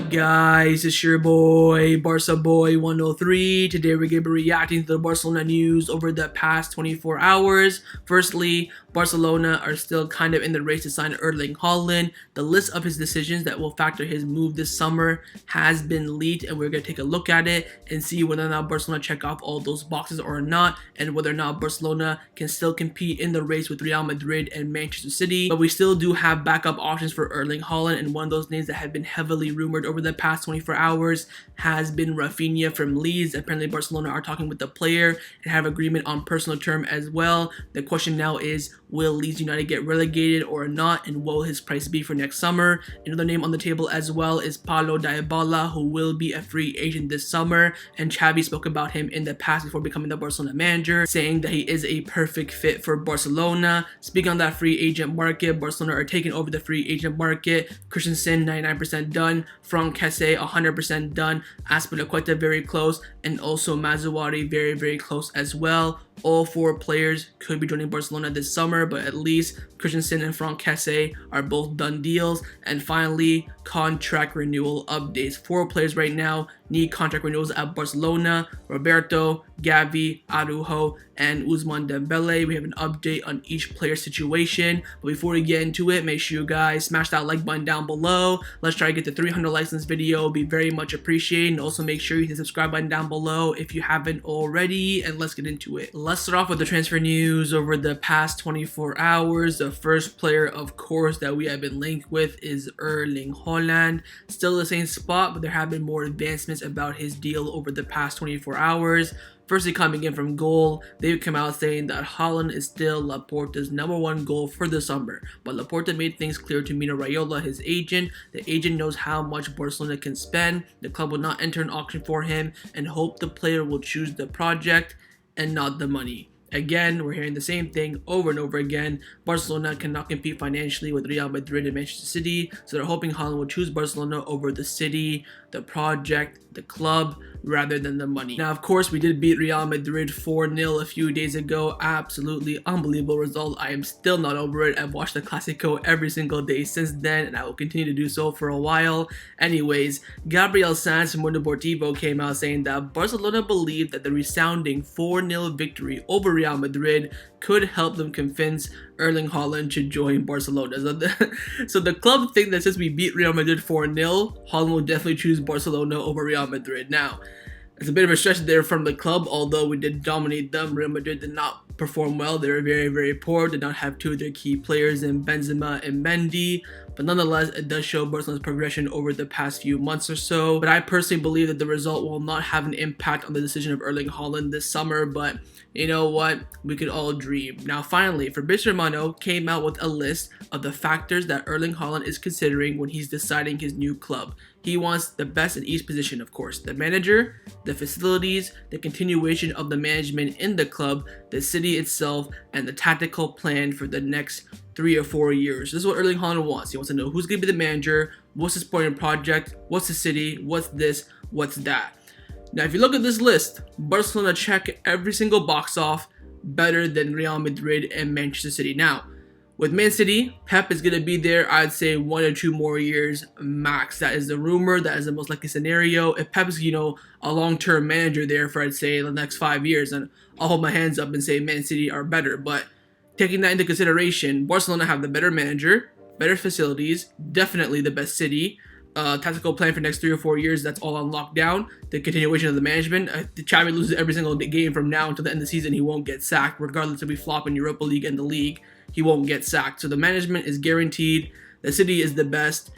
up, guys? It's your boy, Barca Boy 103. Today we're going to be reacting to the Barcelona news over the past 24 hours. Firstly, Barcelona are still kind of in the race to sign Erling Haaland. The list of his decisions that will factor his move this summer has been leaked, and we're going to take a look at it and see whether or not Barcelona check off all those boxes or not, and whether or not Barcelona can still compete in the race with Real Madrid and Manchester City. But we still do have backup options for Erling Haaland, and one of those names that have been heavily rumored over the past 24 hours has been Raphinha from Leeds. Apparently Barcelona are talking with the player and have agreement on personal term as well. The question now is, will Leeds United get relegated or not, and what will his price be for next summer? Another name on the table as well is Paulo Dybala, who will be a free agent this summer, and Xavi spoke about him in the past before becoming the Barcelona manager, saying that he is a perfect fit for Barcelona. Speaking on that free agent market, Barcelona are taking over the free agent market. Christensen 99% done, Kessie 100% done, Azpilicueta very close, and also Mazraoui very close as well. All four players could be joining Barcelona this summer, but at least Christensen and Kessie are both done deals. And finally, contract renewal updates. 4 players right now need contract renewals at Barcelona: Roberto, Gavi, Araujo, and Ousmane Dembele. We have an update on each player's situation. But before we get into it, make sure you guys smash that like button down below. Let's try to get to 300 likes in this video. It'll be very much appreciated. And also make sure you hit the subscribe button down below if you haven't already. And let's get into it. Let's start off with the transfer news over the past 24 hours. The first player, of course, that we have been linked with is Erling Haaland. Still the same spot, but there have been more advancements about his deal over the past 24 hours. Firstly, coming in from goal, they've come out saying that Haaland is still Laporta's #1 goal for the summer. But Laporta made things clear to Mino Raiola, his agent. The agent knows how much Barcelona can spend. The club will not enter an auction for him and hope the player will choose the project and not the money. Again, we're hearing the same thing over and over again. Barcelona cannot compete financially with Real Madrid and Manchester City, so they're hoping Haaland will choose Barcelona over the city, the project, the club, rather than the money. Now, of course, we did beat Real Madrid 4-0 a few days ago. Absolutely unbelievable result. I am still not over it. I've watched the Clásico every single day since then, and I will continue to do so for a while. Anyways, Gabriel Sanz from Mundo Deportivo came out saying that Barcelona believed that the resounding 4-0 victory over Real Madrid could help them convince Erling Haaland to join Barcelona. So the club think that since we beat Real Madrid 4-0, Haaland will definitely choose Barcelona over Real Madrid. Now, it's a bit of a stretch there from the club, although we did dominate them. Real Madrid did not perform well. They were very poor, did not have 2 of their key players in Benzema and Mendy. But nonetheless, it does show Barcelona's progression over the past few months or so. But I personally believe that the result will not have an impact on the decision of Erling Haaland this summer. But you know what? We could all dream. Now, finally, Fabrizio Romano came out with a list of the factors that Erling Haaland is considering when he's deciding his new club. He wants the best in each position, of course. The manager, the facilities, the continuation of the management in the club, the city itself, and the tactical plan for the next 3 or 4 years. This is what Erling Haaland wants. He wants to know who's going to be the manager, what's the sporting project, what's the city, what's this, what's that. Now, if you look at this list, Barcelona check every single box off better than Real Madrid and Manchester City. Now, with Man City, Pep is going to be there, I'd say 1 or 2 more years max. That is the rumor. That is the most likely scenario. If Pep is, a long-term manager there for, I'd say, the next 5 years, then I'll hold my hands up and say Man City are better. But taking that into consideration, Barcelona have the better manager, better facilities, definitely the best city. Tactical plan for next 3 or 4 years, that's all on lockdown. The continuation of the management. The Xavi loses every single game from now until the end of the season, he won't get sacked, regardless if we flop in Europa League and the league. He won't get sacked. So the management is guaranteed. The city is the best.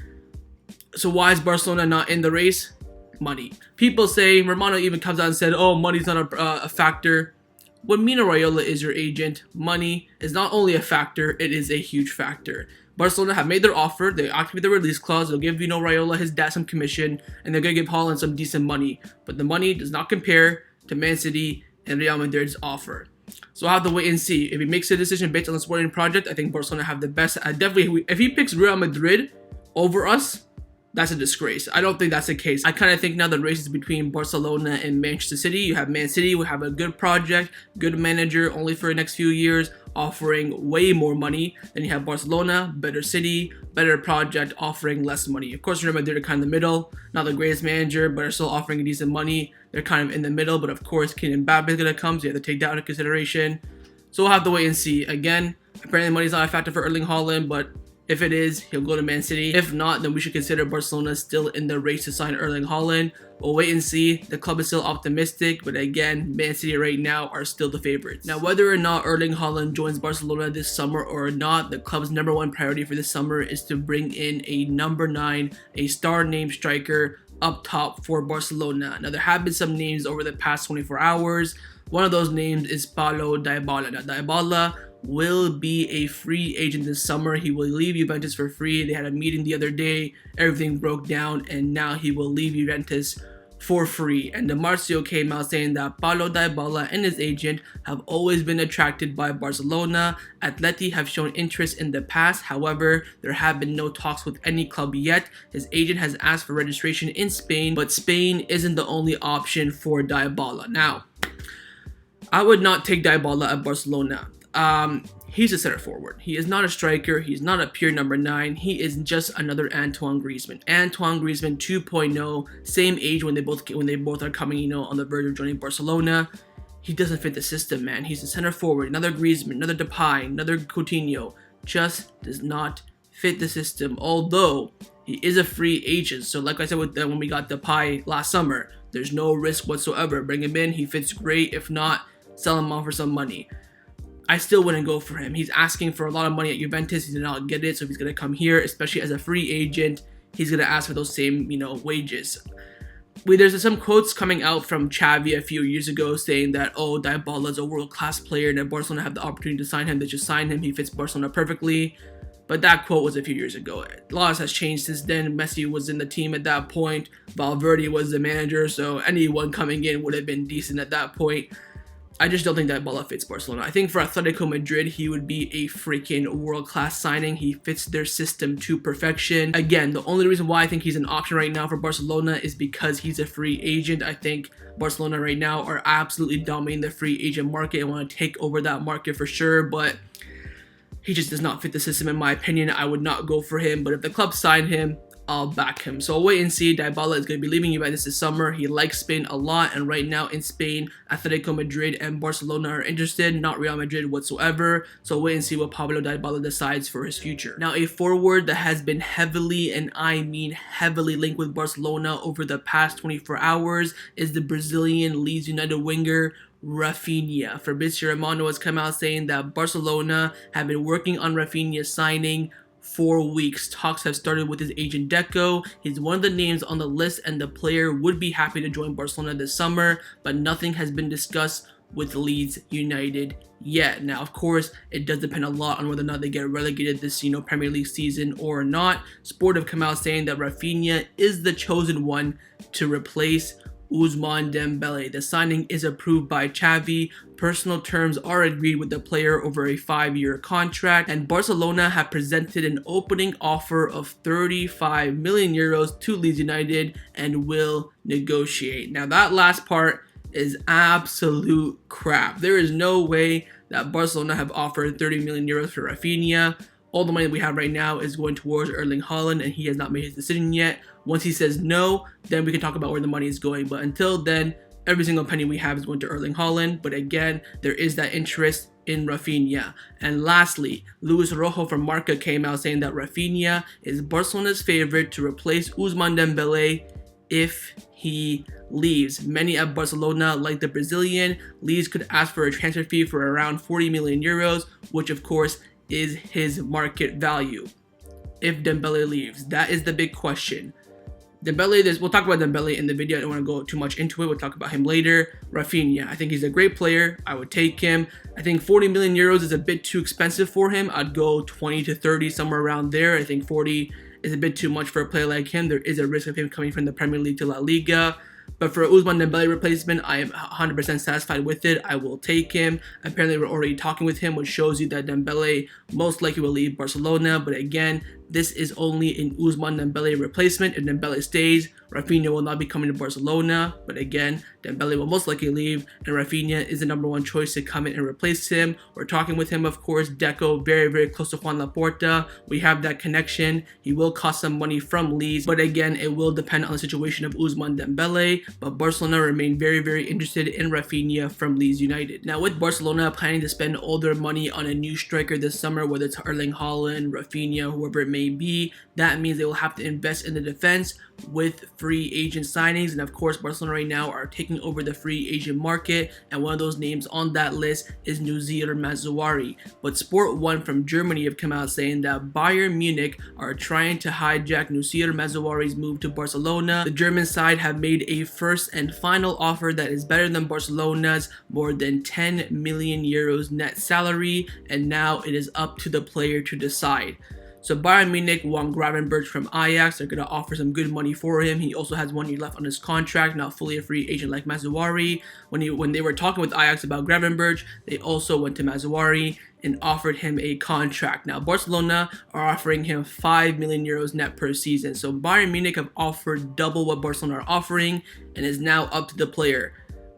So why is Barcelona not in the race? Money. People say, Romano even comes out and said, oh, money's not a factor. When Mino Raiola is your agent, money is not only a factor, it is a huge factor. Barcelona have made their offer. They activate the release clause. They'll give Raiola his dad some commission, and they're going to give Haaland some decent money. But the money does not compare to Man City and Real Madrid's offer. So I'll have to wait and see. If he makes a decision based on the sporting project, I think Barcelona have the best. Definitely, if he picks Real Madrid over us, that's a disgrace. I don't think that's the case. I kind of think now the race is between Barcelona and Manchester City. You have Man City, we have a good project, good manager, only for the next few years. offering way more money. Then you have Barcelona, better city, better project, offering less money. Of course, remember they're kind of in the middle, not the greatest manager, but are still offering decent money. They're kind of in the middle, but of course, Kylian Mbappe is going to come, so you have to take that into consideration. So we'll have to wait and see. Again, apparently money's not a factor for Erling Haaland, but if it is, he'll go to Man City. If not, then we should consider Barcelona still in the race to sign Erling Haaland. We'll wait and see. The club is still optimistic, but again, Man City right now are still the favorites. Now, whether or not Erling Haaland joins Barcelona this summer or not, the club's number one priority for this summer is to bring in a number 9, a star-named striker up top for Barcelona. Now, there have been some names over the past 24 hours. One of those names is Paulo Dybala. Now, Dybala will be a free agent this summer. He will leave Juventus for free. They had a meeting the other day. Everything broke down, and now he will leave Juventus for free. And Marcio came out saying that Paulo Dybala and his agent have always been attracted by Barcelona. Atleti have shown interest in the past. However, there have been no talks with any club yet. His agent has asked for registration in Spain, but Spain isn't the only option for Dybala. Now, I would not take Dybala at Barcelona. He's a center forward. He is not a striker. He's not a pure number 9. He is just another Antoine Griezmann. Antoine Griezmann 2.0, same age when they both are coming, on the verge of joining Barcelona. He doesn't fit the system, man. He's a center forward. Another Griezmann, another Depay, another Coutinho. Just does not fit the system. Although he is a free agent, so like I said when we got Depay last summer, there's no risk whatsoever. Bring him in. He fits great. If not, sell him off for some money. I still wouldn't go for him. He's asking for a lot of money at Juventus. He did not get it, so if he's going to come here, especially as a free agent, he's going to ask for those same, wages. There's some quotes coming out from Xavi a few years ago saying that, oh, Dybala is a world-class player and if Barcelona have the opportunity to sign him, they should sign him. He fits Barcelona perfectly. But that quote was a few years ago. A lot has changed since then. Messi was in the team at that point. Valverde was the manager, so anyone coming in would have been decent at that point. I just don't think Dybala fits Barcelona. I think for Atletico Madrid, he would be a freaking world-class signing. He fits their system to perfection. Again, the only reason why I think he's an option right now for Barcelona is because he's a free agent. I think Barcelona right now are absolutely dominating the free agent market and want to take over that market for sure, but he just does not fit the system in my opinion. I would not go for him, but if the club sign him, I'll back him. So I'll wait and see. Dybala is going to be leaving Juventus this summer. He likes Spain a lot, and right now in Spain, Atletico Madrid and Barcelona are interested, not Real Madrid whatsoever. So I'll wait and see what Pablo Dybala decides for his future. Now, a forward that has been heavily, and I mean heavily, linked with Barcelona over the past 24 hours is the Brazilian Leeds United winger Raphinha. Fabrizio Romano has come out saying that Barcelona have been working on Raphinha signing 4 weeks. Talks have started with his agent Deco. He's one of the names on the list and the player would be happy to join Barcelona this summer, but nothing has been discussed with Leeds United yet. Now, of course, it does depend a lot on whether or not they get relegated this, Premier League season or not. Sport have come out saying that Raphinha is the chosen one to replace Ousmane Dembele. The signing is approved by Xavi. Personal terms are agreed with the player over a 5-year contract, and Barcelona have presented an opening offer of 35 million euros to Leeds United and will negotiate. Now, that last part is absolute crap. There is no way that Barcelona have offered 30 million euros for Raphinha. All the money that we have right now is going towards Erling Haaland, and he has not made his decision yet. Once he says no, then we can talk about where the money is going. But until then, every single penny we have is going to Erling Haaland. But again, there is that interest in Raphinha. And lastly, Luis Rojo from Marca came out saying that Raphinha is Barcelona's favorite to replace Ousmane Dembele if he leaves. Many at Barcelona, like the Brazilian, Leeds could ask for a transfer fee for around 40 million euros, which of course is his market value if Dembele leaves. That is the big question. Dembele, we'll talk about Dembele in the video. I don't want to go too much into it. We'll talk about him later. Raphinha, I think he's a great player. I would take him. I think 40 million euros is a bit too expensive for him. I'd go 20 to 30, somewhere around there. I think 40 is a bit too much for a player like him. There is a risk of him coming from the Premier League to La Liga. But for Ousmane Dembele replacement, I am 100% satisfied with it. I will take him. Apparently, we're already talking with him, which shows you that Dembele most likely will leave Barcelona. But again, this is only an Ousmane Dembele replacement. If Dembele stays, Raphinha will not be coming to Barcelona, but again, Dembele will most likely leave, and Raphinha is the number one choice to come in and replace him. We're talking with him, of course. Deco, very, very close to Juan Laporta. We have that connection. He will cost some money from Leeds, but again, it will depend on the situation of Ousmane Dembele, but Barcelona remain very, very interested in Raphinha from Leeds United. Now, with Barcelona planning to spend all their money on a new striker this summer, whether it's Erling Haaland, Raphinha, whoever it may be, that means they will have to invest in the defense with free agent signings. And of course, Barcelona right now are taking over the free agent market, and one of those names on that list is Noussair Mazraoui. But Sport 1 from Germany have come out saying that Bayern Munich are trying to hijack Noussair Mazraoui's move to Barcelona. The German side have made a first and final offer that is better than Barcelona's, more than 10 million euros net salary, and now it is up to the player to decide. So Bayern Munich want Gravenberch from Ajax. They're going to offer some good money for him. He also has 1 year left on his contract, not fully a free agent like Mazraoui. When they were talking with Ajax about Gravenberch, they also went to Mazraoui and offered him a contract. Now Barcelona are offering him 5 million euros net per season. So Bayern Munich have offered double what Barcelona are offering, and is now up to the player.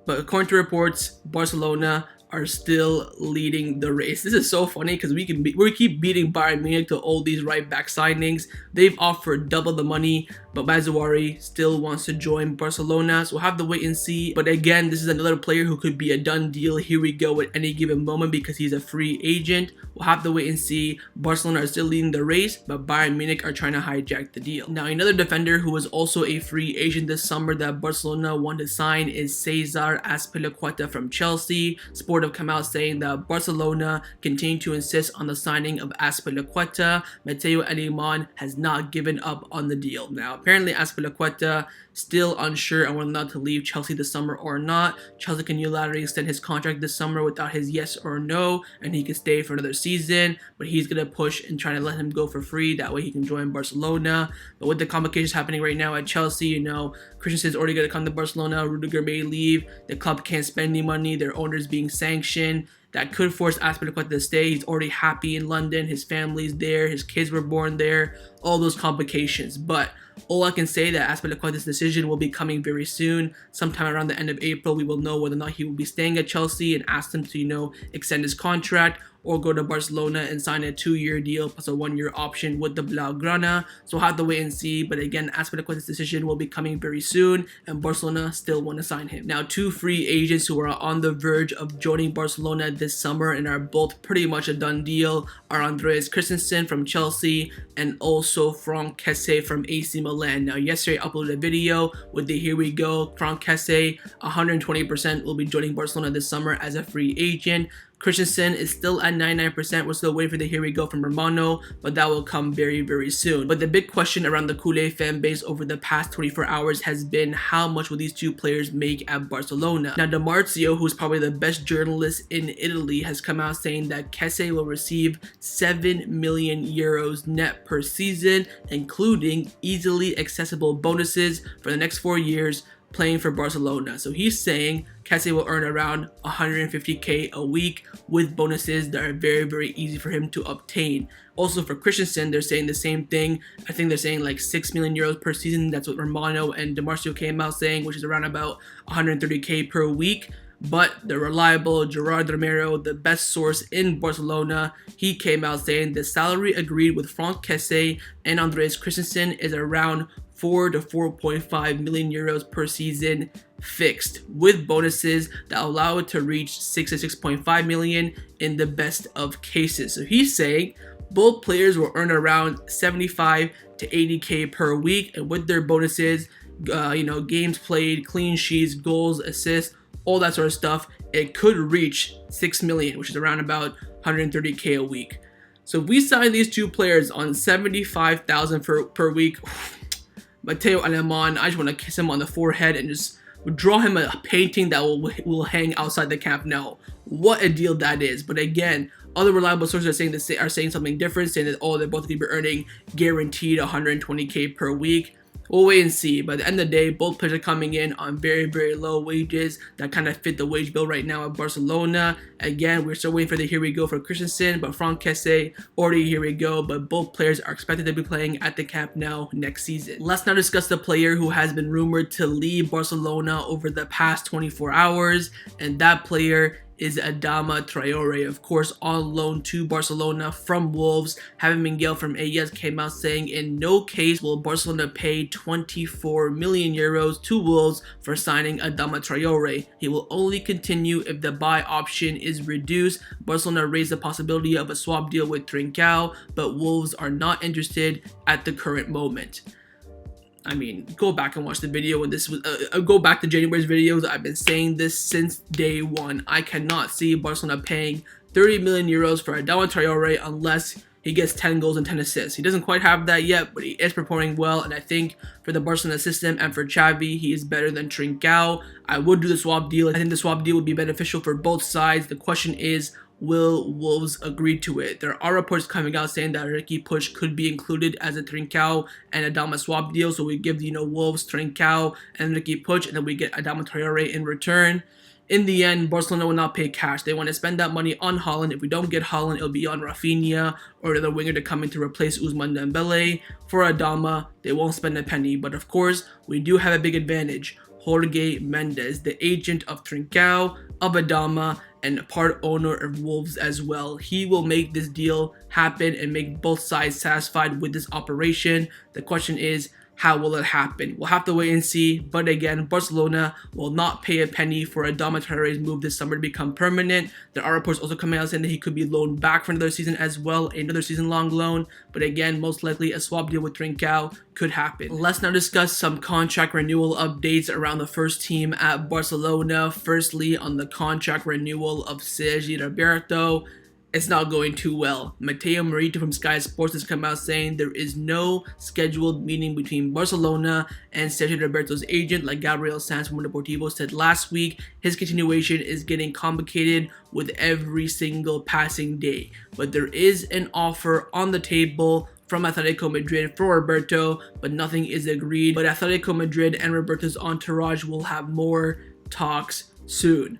But according to reports, Barcelona are still leading the race. This is so funny because we keep beating Bayern Munich to all these right back signings. They've offered double the money, but Mazraoui still wants to join Barcelona, so we'll have to wait and see. But again, this is another player who could be a done deal. Here we go at any given moment because he's a free agent. We'll have to wait and see. Barcelona are still leading the race, but Bayern Munich are trying to hijack the deal. Now, another defender who was also a free agent this summer that Barcelona wanted to sign is Cesar Azpilicueta from Chelsea. Sport have come out saying that Barcelona continue to insist on the signing of Azpilicueta. Mateo Alemán has not given up on the deal. Now, apparently Azpilicueta still unsure on whether or not to leave Chelsea this summer or not. Chelsea can unilaterally extend his contract this summer without his yes or no, and he can stay for another season, but he's going to push and try to let him go for free. That way he can join Barcelona. But with the complications happening right now at Chelsea, you know, Christensen's already going to come to Barcelona. Rudiger may leave. The club can't spend any money. Their owner's being sanctioned. That could force Azpilicueta to stay. He's already happy in London. His family's there. His kids were born there. All those complications. But all I can say that Azpilicueta's decision will be coming very soon. Sometime around the end of April, we will know whether or not he will be staying at Chelsea and ask him to, you know, extend his contract or go to Barcelona and sign a 2-year deal plus a 1-year option with the Blaugrana. So we'll have to wait and see. But again, Azpilicueta's decision will be coming very soon, and Barcelona still want to sign him. Now, 2 free agents who are on the verge of joining Barcelona this summer and are both pretty much a done deal are Andreas Christensen from Chelsea and also Franck Kessie from AC Milan. Now, yesterday I uploaded a video with the here we go. Franck Kessie, 120% will be joining Barcelona this summer as a free agent. Christensen is still at 99%. We're still waiting for the here we go from Romano, but that will come very, very soon. But the big question around the Culé fan base over the past 24 hours has been how much will these 2 players make at Barcelona? Now, DiMarzio, who's probably the best journalist in Italy, has come out saying that Kessie will receive 7 million euros net per season, including easily accessible bonuses for the next 4 years playing for Barcelona. So he's saying Kessie will earn around 150k a week with bonuses that are very, very easy for him to obtain. Also for Christensen, they're saying the same thing. I think they're saying like 6 million euros per season. That's what Romano and DiMarzio came out saying, which is around about 130k per week. But the reliable Gerard Romero, the best source in Barcelona, he came out saying the salary agreed with Franck Kessie and Andreas Christensen is around 4 to 4.5 million euros per season fixed, with bonuses that allow it to reach 6 to 6.5 million in the best of cases. So he's saying both players will earn around 75 to 80k per week, and with their bonuses, games played, clean sheets, goals, assists, all that sort of stuff, it could reach 6 million, which is around about 130k a week. So if we sign these 2 players on 75,000 per week, Mateo Alemán, I just want to kiss him on the forehead and just draw him a painting that will hang outside the Camp Nou. What a deal that is. But again, other reliable sources are saying something different, saying that they're both going to be earning guaranteed 120k per week. We'll wait and see. But at the end of the day, both players are coming in on very, very low wages that kind of fit the wage bill right now at Barcelona. Again, we're still waiting for the here we go for Christensen, but from Kessie, already here we go. But both players are expected to be playing at the Camp Nou next season. Let's now discuss the player who has been rumored to leave Barcelona over the past 24 hours, and that player is Adama Traore, of course, on loan to Barcelona from Wolves. Having Miguel from AS came out saying in no case will Barcelona pay 24 million euros to Wolves for signing Adama Traore. He will only continue if the buy option is reduced. Barcelona raised the possibility of a swap deal with Trincao, but Wolves are not interested at the current moment. I mean, go back and watch the video when this was, go back to January's videos. I've been saying this since day one. I cannot see Barcelona paying 30 million euros for Adama Traore unless he gets 10 goals and 10 assists. He doesn't quite have that yet, but he is performing well, and I think for the Barcelona system and for Xavi, he is better than Trincao. I would do the swap deal. I think the swap deal would be beneficial for both sides. The question is, will Wolves agree to it? There are reports coming out saying that Ricky Puig could be included as a Trincao and Adama swap deal, so we give, Wolves, Trincao, and Ricky Puig, and then we get Adama Traore in return. In the end, Barcelona will not pay cash. They want to spend that money on Haaland. If we don't get Haaland, it'll be on Raphinha or another winger to come in to replace Ousmane Dembele. For Adama, they won't spend a penny, but of course, we do have a big advantage. Jorge Mendes, the agent of Trincao, of Adama, and part owner of Wolves as well. He will make this deal happen and make both sides satisfied with this operation. The question is, how will it happen? We'll have to wait and see. But again, Barcelona will not pay a penny for Adama Traore's move this summer to become permanent. There are reports also coming out saying that he could be loaned back for another season as well, another season-long loan. But again, most likely a swap deal with Trincao could happen. Let's now discuss some contract renewal updates around the first team at Barcelona. Firstly, on the contract renewal of Sergi Roberto, it's not going too well. Mateo Morito from Sky Sports has come out saying there is no scheduled meeting between Barcelona and Sergi Roberto's agent, like Gabriel Sanz from Deportivo said last week. His continuation is getting complicated with every single passing day. But there is an offer on the table from Atletico Madrid for Roberto, but nothing is agreed. But Atletico Madrid and Roberto's entourage will have more talks soon.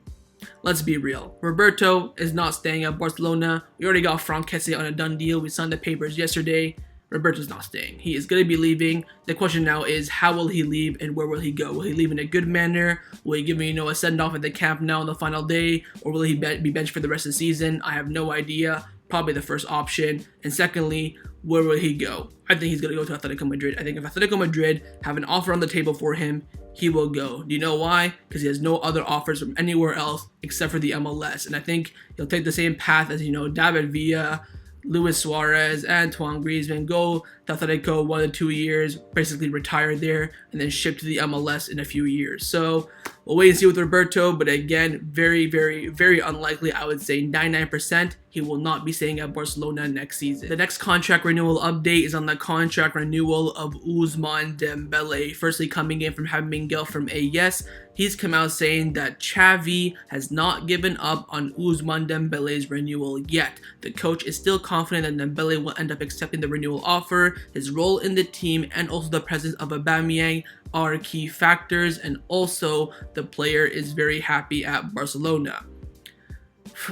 Let's be real. Roberto is not staying at Barcelona. We already got Franck Kessie on a done deal. We signed the papers yesterday. Roberto's not staying. He is going to be leaving. The question now is, how will he leave and where will he go? Will he leave in a good manner? Will he give me, a send-off at the Camp Nou on the final day? Or will he be benched for the rest of the season? I have no idea. Probably the first option. And secondly, where will he go? I think he's going to go to Atletico Madrid. I think if Atletico Madrid have an offer on the table for him, he will go. Do you know why? Because he has no other offers from anywhere else except for the MLS. And I think he'll take the same path as, David Villa, Luis Suarez, Antoine Griezmann, go to Atletico 1 to 2 years, basically retire there, and then ship to the MLS in a few years. So we'll wait and see with Roberto, but again, very, very, very unlikely. I would say 99% he will not be staying at Barcelona next season. The next contract renewal update is on the contract renewal of Ousmane Dembele. Firstly, coming in from having Miguel from AS, he's come out saying that Xavi has not given up on Ousmane Dembele's renewal yet. The coach is still confident that Dembele will end up accepting the renewal offer. His role in the team and also the presence of Aubameyang are key factors, and also the player is very happy at Barcelona.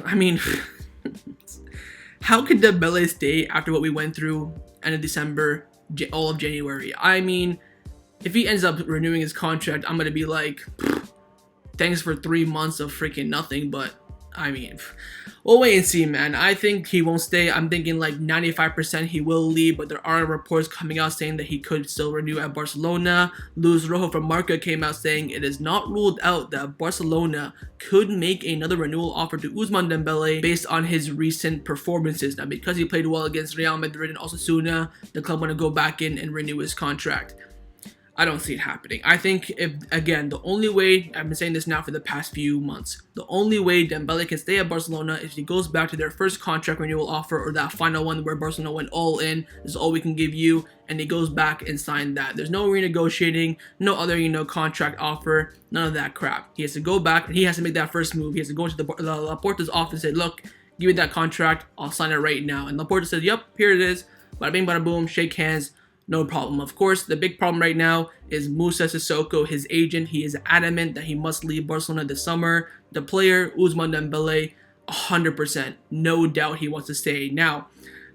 I mean, how could Dembele stay after what we went through end of December, all of January? I mean, if he ends up renewing his contract, I'm going to be like, thanks for 3 months of freaking nothing, but I mean, we'll wait and see, man. I think he won't stay. I'm thinking like 95% he will leave, but there are reports coming out saying that he could still renew at Barcelona. Luis Rojo from Marca came out saying it is not ruled out that Barcelona could make another renewal offer to Ousmane Dembele based on his recent performances. Now, because he played well against Real Madrid and Osasuna, the club want to go back in and renew his contract. I don't see it happening. I think the only way, I've been saying this now for the past few months, the only way Dembele can stay at Barcelona is if he goes back to their first contract renewal offer or that final one where Barcelona went all in, this is all we can give you, and he goes back and signed that. There's no renegotiating, no other, contract offer, none of that crap. He has to go back and he has to make that first move. He has to go into the Laporta's office and say, look, give me that contract, I'll sign it right now. And Laporta said, yep, here it is. Bada bing, bada boom, shake hands. no problem. Of course, the big problem right now is Moussa Sissoko, his agent. He is adamant that he must leave Barcelona this summer. The player, Ousmane Dembele, 100%, no doubt he wants to stay. Now,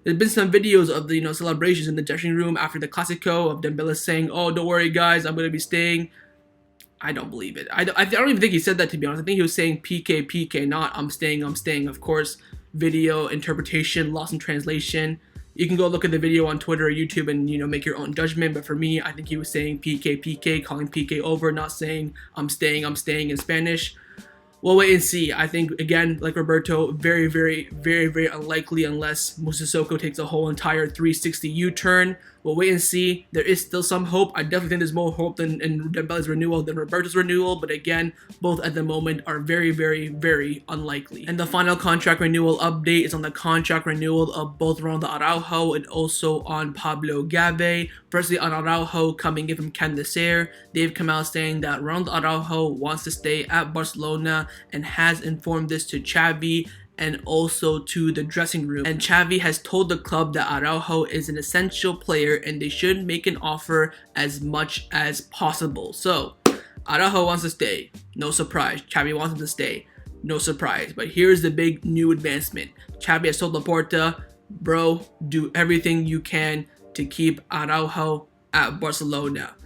there's been some videos of the celebrations in the dressing room after the Clasico of Dembele saying, "Oh, don't worry, guys, I'm gonna be staying." I don't believe it. I don't even think he said that, to be honest. I think he was saying PK, PK, not I'm staying, I'm staying. Of course, video interpretation, lost in translation. You can go look at the video on Twitter or YouTube and, make your own judgment. But for me, I think he was saying PK, PK, calling PK over, not saying I'm staying in Spanish. We'll wait and see. I think, again, like Roberto, very, very, very, very unlikely unless Moussa Sissoko takes a whole entire 360 U-turn. We'll wait and see. There is still some hope. I definitely think there's more hope in Dembele's renewal than Roberto's renewal. But again, both at the moment are very, very, very unlikely. And the final contract renewal update is on the contract renewal of both Ronaldo Araujo and also on Pablo Gavi. Firstly, on Araujo coming in from Noussair, they've come out saying that Ronaldo Araujo wants to stay at Barcelona and has informed this to Xavi and also to the dressing room. And Xavi has told the club that Araujo is an essential player and they should make an offer as much as possible. So, Araujo wants to stay. No surprise. Xavi wants him to stay. No surprise. But here's the big new advancement. Xavi has told Laporta, bro, do everything you can to keep Araujo at Barcelona.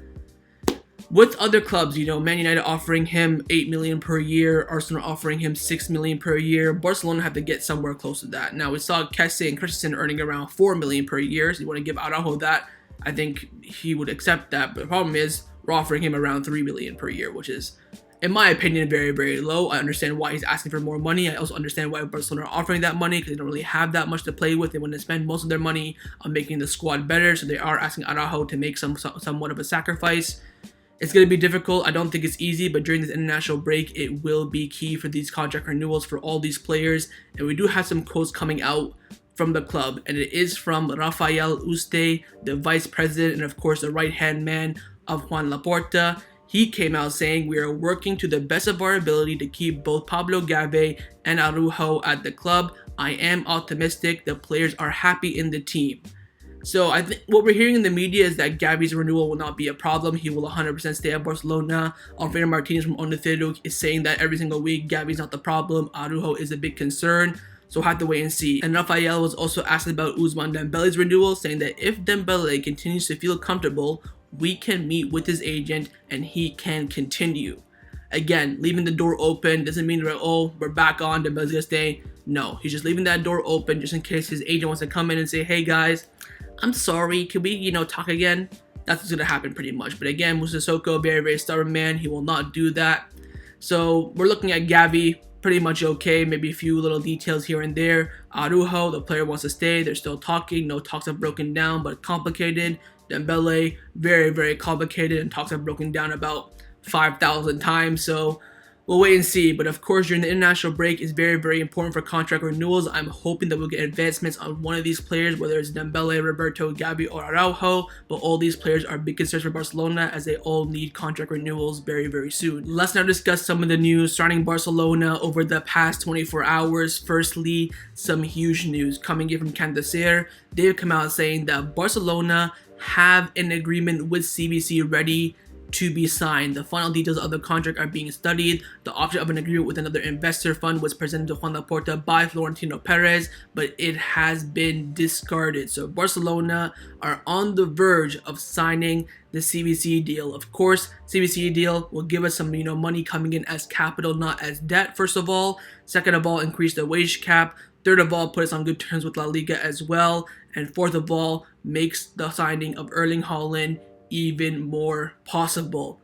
With other clubs, Man United offering him 8 million per year, Arsenal offering him 6 million per year, Barcelona have to get somewhere close to that. Now, we saw Kessie and Christensen earning around 4 million per year, so you want to give Araujo that, I think he would accept that. But the problem is, we're offering him around 3 million per year, which is, in my opinion, very, very low. I understand why he's asking for more money. I also understand why Barcelona are offering that money, because they don't really have that much to play with. They want to spend most of their money on making the squad better, so they are asking Araujo to make somewhat of a sacrifice. It's going to be difficult. I don't think it's easy, but during this international break, it will be key for these contract renewals for all these players. And we do have some quotes coming out from the club, and it is from Rafael Uste, the vice president and of course the right-hand man of Juan Laporta. He came out saying, "We are working to the best of our ability to keep both Pablo Gavi and Araujo at the club. I am optimistic. The players are happy in the team." So I think what we're hearing in the media is that Gavi's renewal will not be a problem. He will 100% stay at Barcelona. Alfredo Martinez from Onda Cero is saying that every single week Gavi's not the problem. Araujo is a big concern. So we'll have to wait and see. And Rafael was also asked about Ousmane Dembele's renewal, saying that if Dembele continues to feel comfortable, we can meet with his agent and he can continue. Again, leaving the door open doesn't mean that, oh, we're back on, Dembele's gonna stay. No, he's just leaving that door open just in case his agent wants to come in and say, "Hey guys, I'm sorry, can we, talk again?" That's what's going to happen pretty much. But again, Moussa Sissoko, very, very stubborn man. He will not do that. So we're looking at Gavi, pretty much okay. Maybe a few little details here and there. Araujo, the player wants to stay. They're still talking. No talks have broken down, but complicated. Dembele, very, very complicated. And talks have broken down about 5,000 times. So we'll wait and see. But of course, during the international break is very, very important for contract renewals. I'm hoping that we'll get advancements on one of these players, whether it's Dembele, Roberto, Gavi, or Araujo. But all these players are big concerns for Barcelona as they all need contract renewals very, very soon. Let's now discuss some of the news surrounding Barcelona over the past 24 hours. Firstly, some huge news coming in from Noussair. They've come out saying that Barcelona have an agreement with CVC ready to be signed. The final details of the contract are being studied. The option of an agreement with another investor fund was presented to Juan Laporta by Florentino Perez, but it has been discarded. So Barcelona are on the verge of signing the CVC deal. Of course, CVC deal will give us some money coming in as capital, not as debt, first of all. Second of all, increase the wage cap. Third of all, put us on good terms with La Liga as well. And fourth of all, makes the signing of Erling Haaland even more possible.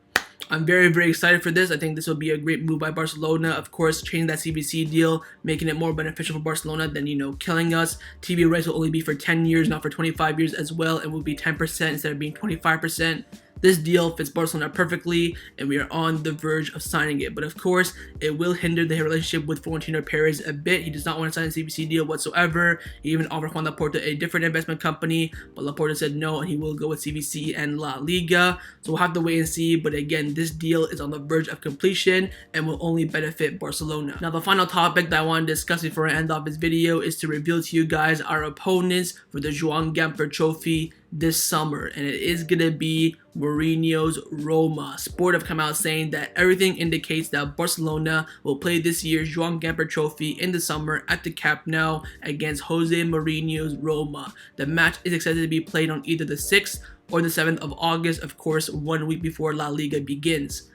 I'm very, very excited for this. I think this will be a great move by Barcelona. Of course, changing that CVC deal, making it more beneficial for Barcelona than, killing us. TV rights will only be for 10 years, not for 25 years as well, and will be 10% instead of being 25%. This deal fits Barcelona perfectly, and we are on the verge of signing it. But of course, it will hinder the relationship with Florentino Perez a bit. He does not want to sign a CVC deal whatsoever. He even offered Juan Laporta a different investment company, but Laporta said no, and he will go with CVC and La Liga. So we'll have to wait and see. But again, this deal is on the verge of completion and will only benefit Barcelona. Now, the final topic that I want to discuss before I end off this video is to reveal to you guys our opponents for the Joan Gamper Trophy this summer, and it is gonna be Mourinho's Roma. Sport have come out saying that everything indicates that Barcelona will play this year's Joan Gamper Trophy in the summer at the Camp Nou against Jose Mourinho's Roma. The match is expected to be played on either the 6th or the 7th of August, of course, 1 week before La Liga begins.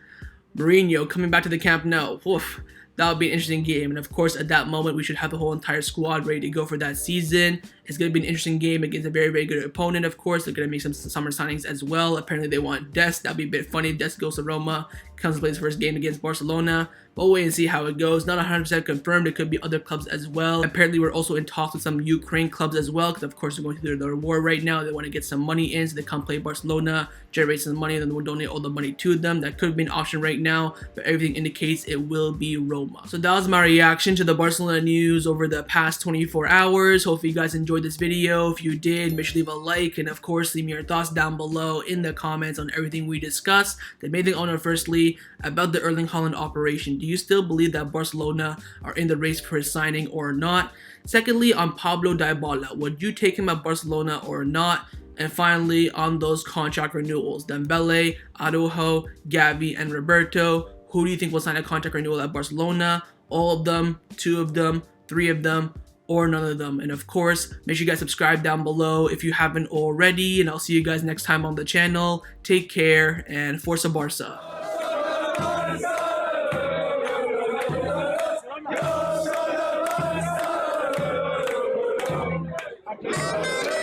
Mourinho coming back to the Camp Nou. Oof. That would be an interesting game, and of course at that moment we should have the whole entire squad ready to go for that season. It's going to be an interesting game against a very, very good opponent. Of course, they're going to make some summer signings as well. Apparently they want Dest. That'd be a bit funny. Dest goes to Roma, comes to play his first game against Barcelona. But we'll wait and see how it goes. Not 100% confirmed. It could be other clubs as well. Apparently we're also in talks with some Ukraine clubs as well, because of course they're going through their war right now. They want to get some money in so they come play Barcelona, generate some money, and then we'll donate all the money to them. That could be an option right now, but everything indicates it will be Roma. So that was my reaction to the Barcelona news over the past 24 hours. Hopefully you guys enjoyed this video. If you did, make sure to leave a like, and of course leave me your thoughts down below in the comments on everything we discussed. The main thing I want to know firstly about the Erling Haaland operation. Do you still believe that Barcelona are in the race for his signing or not? Secondly, on Pablo Dybala, would you take him at Barcelona or not? And finally, on those contract renewals, Dembele, Araujo, Gavi, and Roberto, who do you think will sign a contract renewal at Barcelona? All of them, 2 of them, 3 of them, or none of them? And of course, make sure you guys subscribe down below if you haven't already, and I'll see you guys next time on the channel. Take care, and Forza Barca. Yeah.